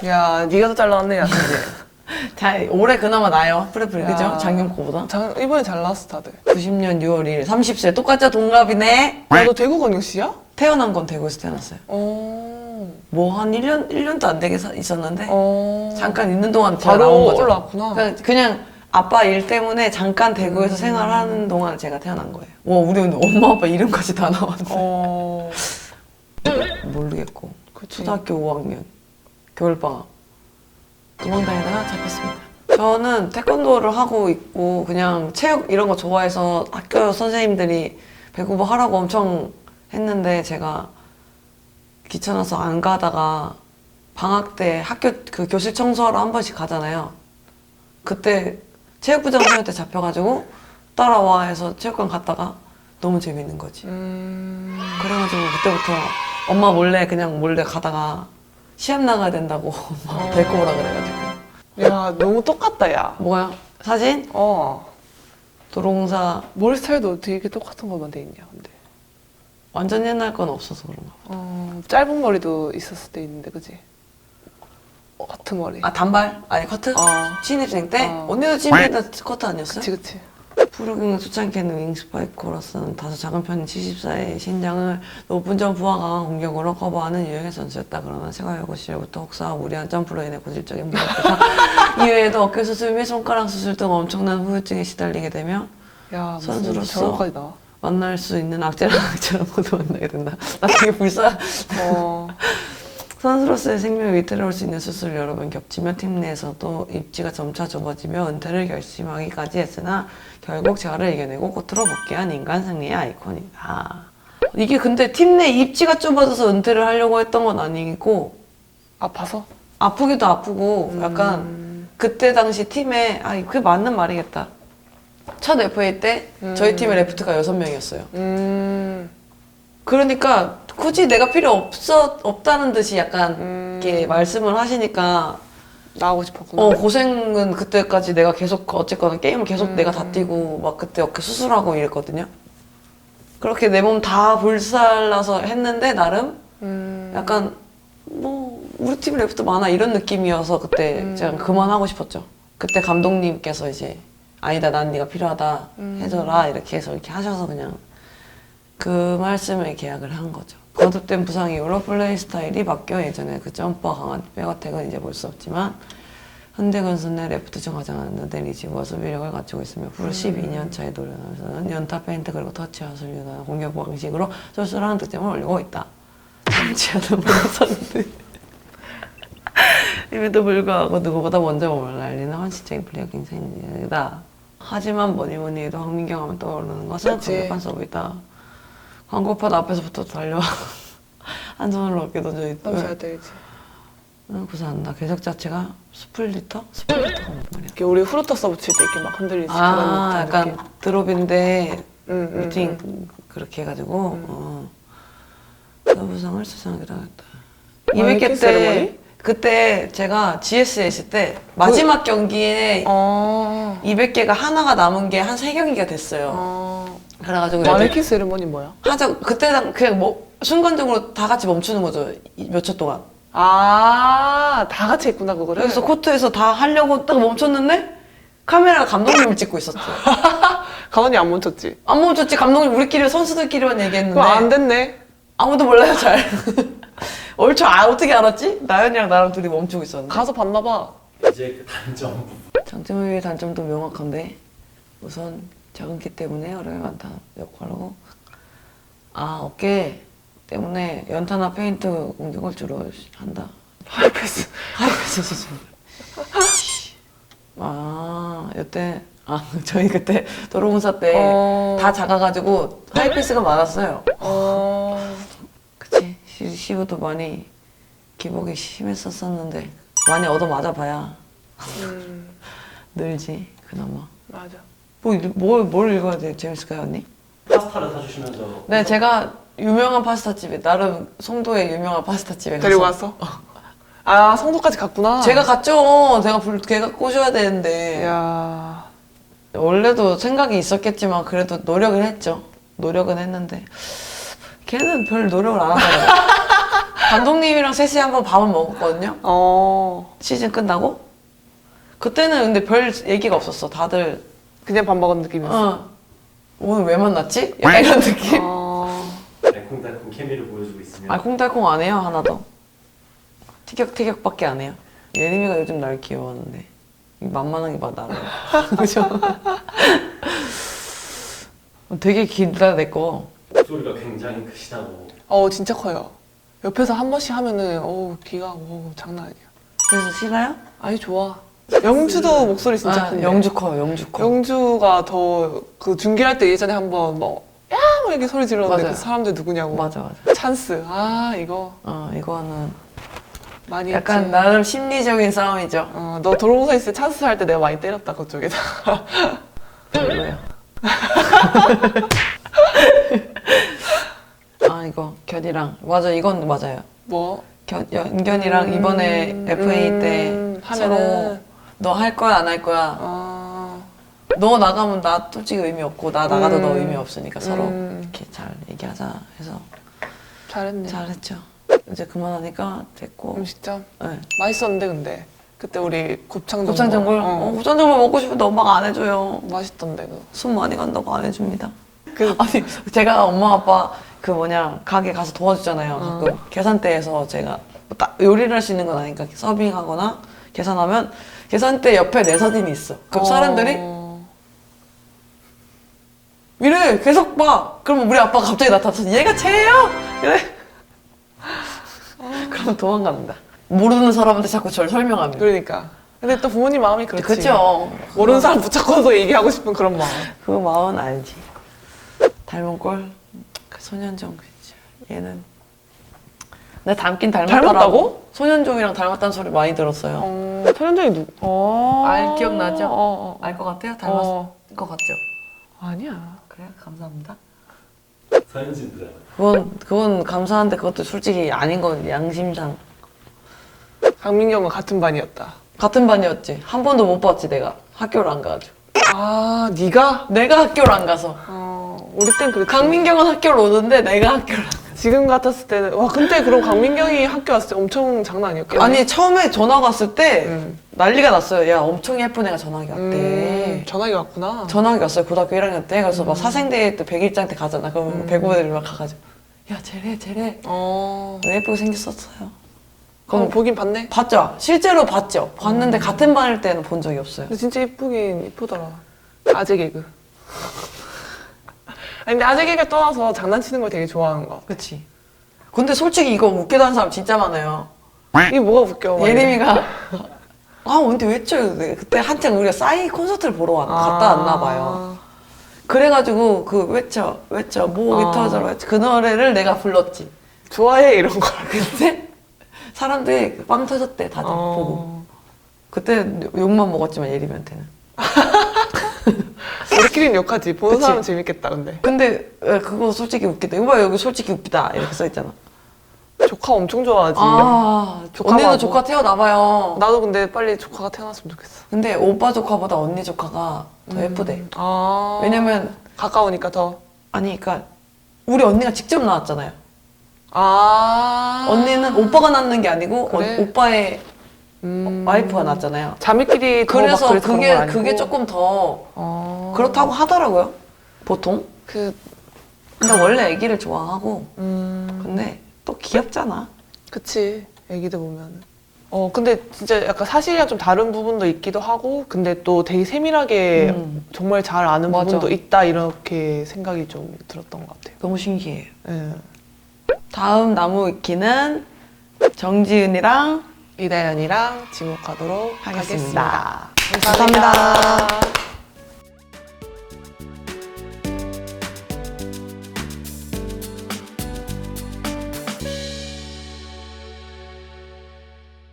야, 네가 더 잘 나왔네, 야, 이제. 자, 올해 그나마 나아요. 프레프리, 야. 그죠? 작년 거보다. 이번에 잘 나왔어, 다들. 90년 6월 1일, 30세. 똑같죠? 동갑이네? 야, 너 대구광역시야? 태어난 건 대구에서 태어났어요. 뭐 한 1년도 안 되게 있었는데 잠깐 있는 동안 제가 바로 나온 거죠. 올라왔구나. 그냥 아빠 일 때문에 잠깐 대구에서 생활하는 동안 제가 태어난 거예요. 와, 우리 오늘 엄마 아빠 이름까지 다 나왔네. 모르겠고. 그치. 초등학교 5학년 겨울방학 도망다니다가 잡혔습니다. 저는 태권도를 하고 있고 그냥 체육 이런 거 좋아해서 학교 선생님들이 배구부 하라고 엄청 했는데 제가 귀찮아서 안 가다가 방학 때 학교 그 교실 청소하러 한 번씩 가잖아요. 그때 체육부장 선생님한테 잡혀가지고 따라와 해서 체육관 갔다가 너무 재밌는 거지. 그래가지고 그때부터 엄마 몰래 그냥 몰래 가다가 시합 나가야 된다고 엄마 데리고 오라 그래가지고. 야, 너무 똑같다, 야. 뭐야? 사진? 도로공사 머리 스타일도 되게 똑같은 것만 돼 있냐, 근데. 완전 옛날 건 없어서 그런가 봐. 짧은 머리도 있었을 때 있는데, 그지? 같은 머리. 아, 단발? 아니, 커트? 신입생 때? 어. 언니도 신입생 때 커트 아니었어요? 그치. 푸르깅 초창기에는 윙스파이크 코러스는 다소 작은 편인 74의 신장을 높은 점프와 강한 공격으로 커버하는 유형의 선수였다. 그러나 생활여고 시절부터 혹사와 무리한 점프로 인해 고질적인 무릎부터 이외에도 어깨 수술 및 손가락 수술 등 엄청난 후유증에 시달리게 되며 야, 무슨 선수로서 저런 것까지 나와? 만날 수 있는 악재랑 악재를 모두 만나게 된다. 나 되게 불쌍. 선수로서의 생명에 위태로울 수 있는 수술을 여러 번 겹치며 팀 내에서도 입지가 점차 좁아지며 은퇴를 결심하기까지 했으나 결국 재활을 이겨내고 코트로 복귀한 인간 승리의 아이콘이다. 이게 근데 팀 내 입지가 좁아져서 은퇴를 하려고 했던 건 아니고 아파서? 아프기도 아프고 약간 그때 당시 팀에 그게 맞는 말이겠다. 첫 FA 때 저희 팀에 레프트가 6명이었어요. 그러니까 굳이 내가 필요 없다는 듯이 약간 이렇게 말씀을 하시니까 나오고 싶었구나. 고생은 그때까지 내가 계속 어쨌거나 게임을 계속 내가 다 뛰고 막 그때 어깨 수술하고 이랬거든요. 그렇게 내 몸 다 불살라서 했는데 나름 약간 뭐 우리 팀 레프트 많아 이런 느낌이어서 그때 제가 그만하고 싶었죠. 그때 감독님께서 이제 아니다 난 네가 필요하다 해줘라 이렇게 해서 이렇게 하셔서 그냥 그 말씀에 계약을 한 거죠. 거듭된 부상 이후로 플레이 스타일이 바뀌어 예전에 그 점퍼 강한 백어택은 이제 볼 수 없지만 현대건설 내 레프트 중 가장 안정된 리시브와 수비력을 갖추고 있으며 프로 12년 차에 도전하면서는 연타 페인트 그리고 터치아웃을 유도하는 공격 방식으로 쏠쏠한 득점을 올리고 있다. 참치하는 몰랐었는데 임에도 불구하고 누구보다 먼저 몸을 날리는 헌신적인 플레이어 굉장히다. 하지만 뭐니 해도 황민경 하면 떠오르는 것은 강력한 서브이다. 광고판 앞에서부터 달려와 한 손으로 어깨 던져 있다. 너무 잘 때리지. 구사한다. 궤적 자체가 스플리터? 스플리터가 뭔 말이야? 이렇게 우리 후루터 서브 칠 때 이렇게 막 흔들리지. 그런 듯한 약간 느낌. 드롭인데 루팅 그렇게 해가지고 서브상을 수상하기로 하겠다. 200개 때 그때 제가 GS에 있을 때 마지막 경기에 200개가 하나가 남은 게 한 3경기가 됐어요. 그래가지고 마네킹 세리머니 뭐야? 하자 그때 그냥 뭐 순간적으로 다 같이 멈추는 거죠. 몇 초 동안. 다 같이 했구나 그거를. 그래서 코트에서 다 하려고 딱 멈췄는데 카메라가 감독님을 찍고 있었죠. 가만히 안 멈췄지? 안 멈췄지. 감독님 우리끼리 선수들끼리만 얘기했는데 그거 안 됐네. 아무도 몰라요 잘. 얼추 어떻게 알았지? 나연이랑 나랑 둘이 멈추고 있었는데. 가서 봤나 봐. 이제 그 단점. 장점에 비해 단점도 명확한데 우선 작은 키 때문에 어려움이 많다 역할하고 어깨 때문에 연타나 페인트 공격을 주로 한다. 하이패스. 하이패스 수준. 여태 저희 그때 도로공사 때 다 작아가지고 하이패스가 많았어요. 그치. 시우도 많이 기복이 심했었었는데 많이 얻어맞아봐야 늘지 그나마. 맞아. 뭘 읽어야 돼? 재밌을까요 언니? 파스타를 사주시면서. 네 제가 유명한 파스타집에 나름 송도의 유명한 파스타집에 데리고 가서 갔어? 성도까지 갔구나. 제가 갔죠. 걔가 꼬셔야 되는데 야. 원래도 생각이 있었겠지만 그래도 노력을 했죠. 노력은 했는데 걔는 별 노력을 안 하더라고요. 감독님이랑 셋이 한번 밥을 먹었거든요. 시즌 끝나고. 그때는 근데 별 얘기가 없었어. 다들 그냥 밥 먹은 느낌이었어. 오늘 왜 만났지? 약간 이런 느낌. 달콤달콤 케미를 보여주고 있으면 알콩달콩 안 해요, 하나도. 티격태격밖에 안 해요. 예림이가 요즘 날 귀여워하는데. 만만한 게 봐, 나를. 그죠? 되게 길다, 내 거. 목소리가 굉장히 크시다고. 진짜 커요. 옆에서 한 번씩 하면은 귀가 장난 아니야. 그래서 싫어요? 아니 좋아. 영주도 목소리 진짜 큰데. 영주 커요, 영주 커. 영주가 더 그 중계할 때 예전에 한번 뭐 이렇게 소리 질렀는데 맞아요. 그 사람들 누구냐고. 맞아. 찬스. 이거 이거는 많이 약간 했지. 나름 심리적인 싸움이죠. 너 도롱서 있을 때 찬스 할 때 내가 많이 때렸다 그쪽에다. 별로예요. 이거 견이랑 맞아, 이건 맞아요. 뭐? 연견이랑 이번에 FA 때 서로 하면은 너 할 거야 안 할 거야. 너 나가면 나 솔직히 의미 없고 나 나가도 너 의미 없으니까 서로 이렇게 잘 얘기하자 해서 잘했네. 잘했죠. 이제 그만하니까 됐고. 음식점 네. 맛있었는데 근데 그때 우리 곱창전골. 곱창전골? 곱창전골 먹고 싶은데 엄마가 안 해줘요. 맛있던데 그거. 손 많이 간다고 안 해줍니다. 그 아니 제가 엄마 아빠 가게 가서 도와주잖아요. 가끔 계산대에서 제가 요리를 할 수 있는 건 아니니까 서빙하거나 계산하면 계산대 옆에 내 사진이 있어. 그럼 사람들이 이래 계속 봐. 그러면 우리 아빠가 갑자기 나타나서 얘가 쟤예요? 이래. 그러면 도망갑니다. 모르는 사람한테 자꾸 저를 설명합니다. 그러니까. 근데 또 부모님 마음이 그렇지. 그쵸? 모르는 사람 붙잡고서 얘기하고 싶은 그런 마음. 그 마음은 알지. 닮은 꼴? 그 소년종 그치. 얘는 근데 닮긴 닮았더라고. 닮았다고? 소년종이랑 닮았다는 소리 많이 들었어요. 천연정이 알 기억나죠? 알 것 같아요? 닮았을 것 같죠? 아니야. 그래요? 감사합니다. 서현진 드라마. 그건 감사한데 그것도 솔직히 아닌 건 양심상. 강민경과 같은 반이었다. 같은 반이었지. 한 번도 못 봤지 내가. 학교를 안 가가지고. 네가? 내가 학교를 안 가서. 우리 땐 그랬지. 강민경은 학교를 오는데 내가 학교를 안 가. 지금 같았을 때는 근데 그럼 강민경이 학교 왔을 때 엄청 장난 아니었겠네. 아니 처음에 전화가 왔을 때 응. 난리가 났어요. 야 엄청 예쁜 애가 전화기 왔대. 전화기 왔구나. 전화기 왔어요. 고등학교 1학년 때. 그래서 막 사생대회 때 100일장 때 가잖아. 그러면 배구애들이 막 가가지고 야 쟤래 예쁘게 생겼었어요. 그럼 보긴 봤네. 봤죠? 실제로 봤죠? 봤는데 같은 반일 때는 본 적이 없어요. 근데 진짜 이쁘긴 이쁘더라. 아재 개그. 아니 근데 아재 개그 떠나서 장난치는 걸 되게 좋아하는 거. 그치? 근데 솔직히 이거 웃기도 하는 사람 진짜 많아요. 이게 뭐가 웃겨? 막 예림이가 근데 왜 쪄요? 그때 한창 우리가 싸이 콘서트를 보러 갔다 왔나 봐요. 그래가지고 그 외쳐 목이 터져라 외쳐. 그 노래를 내가 불렀지. 좋아해 이런 걸. 근데 사람들이 빵 터졌대 다들 보고. 그때 욕만 먹었지만 예림이한테는. 우리끼리는 욕하지. 보는 그치? 사람은 재밌겠다 근데. 근데 그거 솔직히 웃기다. 이거 봐 여기 솔직히 웃기다 이렇게 써있잖아. 조카 엄청 좋아하지. 조카 언니도 봐도. 조카 태어나봐요. 나도 근데 빨리 조카가 태어났으면 좋겠어. 근데 오빠 조카보다 언니 조카가 더 예쁘대. 왜냐면 가까우니까 더. 아니 그러니까 우리 언니가 직접 나왔잖아요. 아. 언니는 오빠가 낳는 게 아니고 그래? 오빠의 와이프가 낳았잖아요. 자매끼리 더 그래서 막 그래서 그런 건 아니고. 그게 조금 더 그렇다고 하더라고요. 보통. 근데 원래 애기를 좋아하고 근데 또 귀엽잖아. 그치. 애기들 보면. 근데 진짜 약간 사실이랑 좀 다른 부분도 있기도 하고, 근데 또 되게 세밀하게 정말 잘 아는 맞아. 부분도 있다, 이렇게 생각이 좀 들었던 것 같아요. 너무 신기해요. 예. 다음 나무 위키는 정지은이랑 이다연이랑 지목하도록 하겠습니다. 하겠습니다. 감사합니다.